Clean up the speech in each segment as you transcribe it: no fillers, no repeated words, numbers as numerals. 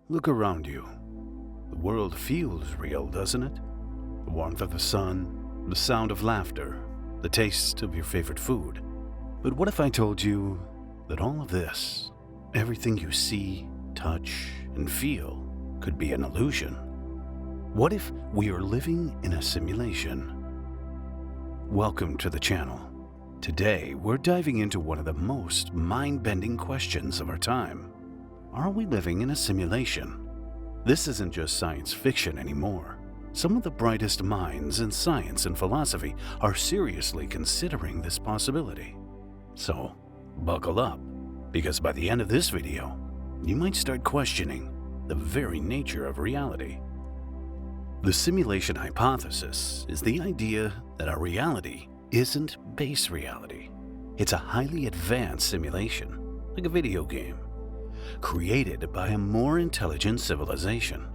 Look around you. The world feels real, doesn't it? The warmth of the sun, the sound of laughter, the taste of your favorite food. But what if I told you that all of this, everything you see, touch, and feel, could be an illusion? What if we are living in a simulation? Welcome to the channel. Today, we're diving into one of the most mind-bending questions of our time. Are we living in a simulation? This isn't just science fiction anymore. Some of the brightest minds in science and philosophy are seriously considering this possibility. So, buckle up, because by the end of this video, you might start questioning the very nature of reality. The simulation hypothesis is the idea that our reality isn't base reality. It's a highly advanced simulation, like a video game, created by a more intelligent civilization.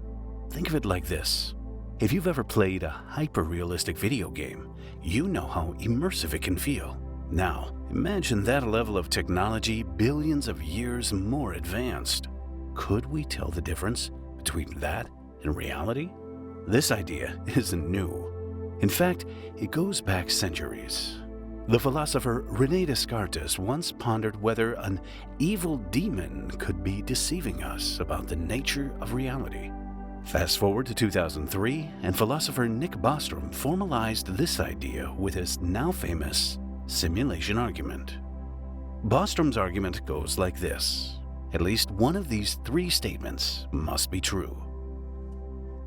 Think of it like this. If you've ever played a hyper-realistic video game, you know how immersive it can feel. Now, imagine that level of technology billions of years more advanced. Could we tell the difference between that and reality? This idea isn't new. In fact, it goes back centuries. The philosopher René Descartes once pondered whether an evil demon could be deceiving us about the nature of reality. Fast forward to 2003, and philosopher Nick Bostrom formalized this idea with his now famous simulation argument. Bostrom's argument goes like this. At least one of these three statements must be true.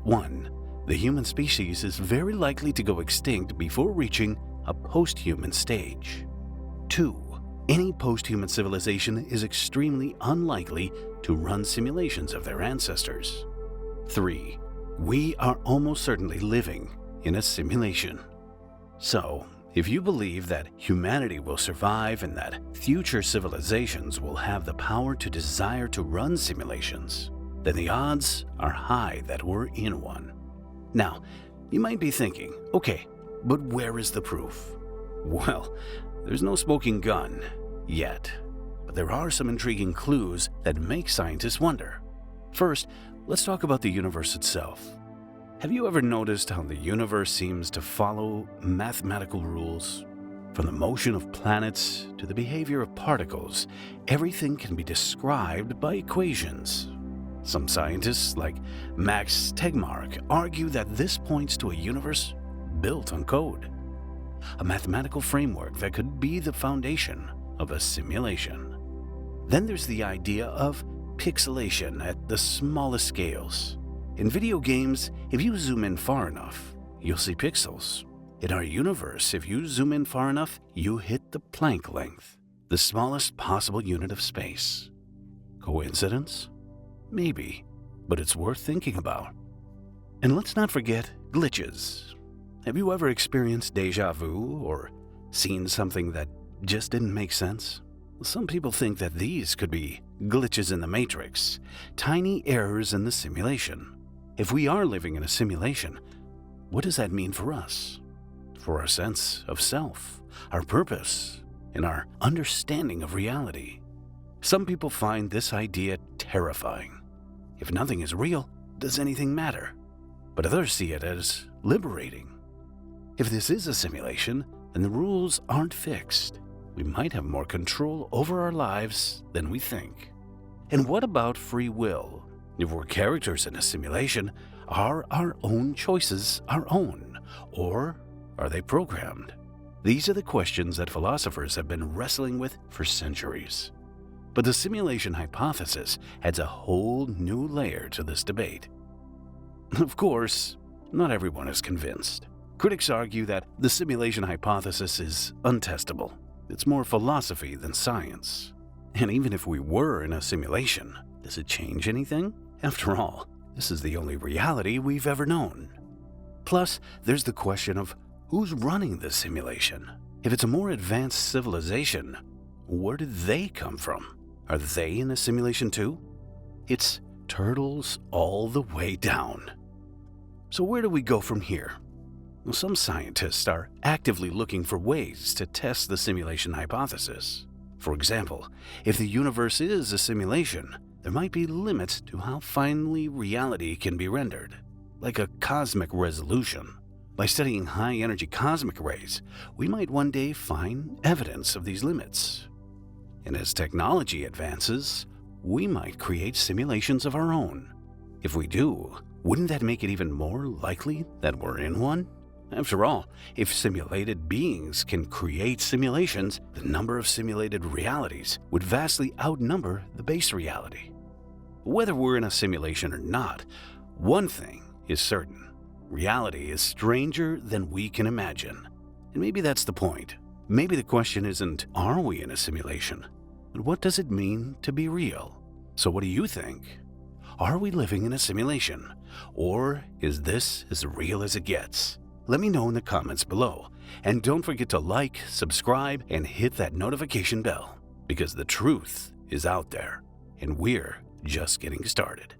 1. The human species is very likely to go extinct before reaching a post-human stage. 2. Any post-human civilization is extremely unlikely to run simulations of their ancestors. 3. We are almost certainly living in a simulation. So, if you believe that humanity will survive and that future civilizations will have the power to desire to run simulations, then the odds are high that we're in one. Now, you might be thinking, okay, but where is the proof? Well, there's no smoking gun yet, but there are some intriguing clues that make scientists wonder. First, let's talk about the universe itself. Have you ever noticed how the universe seems to follow mathematical rules? From the motion of planets to the behavior of particles, everything can be described by equations. Some scientists, like Max Tegmark, argue that this points to a universe built on code, a mathematical framework that could be the foundation of a simulation. Then there's the idea of pixelation at the smallest scales. In video games, if you zoom in far enough, you'll see pixels. In our universe, if you zoom in far enough, you hit the Planck length, the smallest possible unit of space. Coincidence? Maybe, but it's worth thinking about. And let's not forget glitches. Have you ever experienced déjà vu or seen something that just didn't make sense? Some people think that these could be glitches in the matrix, tiny errors in the simulation. If we are living in a simulation, what does that mean for us? For our sense of self, our purpose, and our understanding of reality? Some people find this idea terrifying. If nothing is real, does anything matter? But others see it as liberating. If this is a simulation, then the rules aren't fixed. We might have more control over our lives than we think. And what about free will? If we're characters in a simulation, are our own choices our own, or are they programmed? These are the questions that philosophers have been wrestling with for centuries. But the simulation hypothesis adds a whole new layer to this debate. Of course, not everyone is convinced. Critics argue that the simulation hypothesis is untestable. It's more philosophy than science. And even if we were in a simulation, does it change anything? After all, this is the only reality we've ever known. Plus, there's the question of who's running the simulation. If it's a more advanced civilization, where did they come from? Are they in a simulation too? It's turtles all the way down. So where do we go from here? Well, some scientists are actively looking for ways to test the simulation hypothesis. For example, if the universe is a simulation, there might be limits to how finely reality can be rendered, like a cosmic resolution. By studying high-energy cosmic rays, we might one day find evidence of these limits. And as technology advances, we might create simulations of our own. If we do, wouldn't that make it even more likely that we're in one? After all, if simulated beings can create simulations, the number of simulated realities would vastly outnumber the base reality. Whether we're in a simulation or not, one thing is certain. Reality is stranger than we can imagine. And maybe that's the point. Maybe the question isn't, are we in a simulation? But what does it mean to be real? So what do you think? Are we living in a simulation? Or is this as real as it gets? Let me know in the comments below. And don't forget to like, subscribe, and hit that notification bell. Because the truth is out there, and we're just getting started.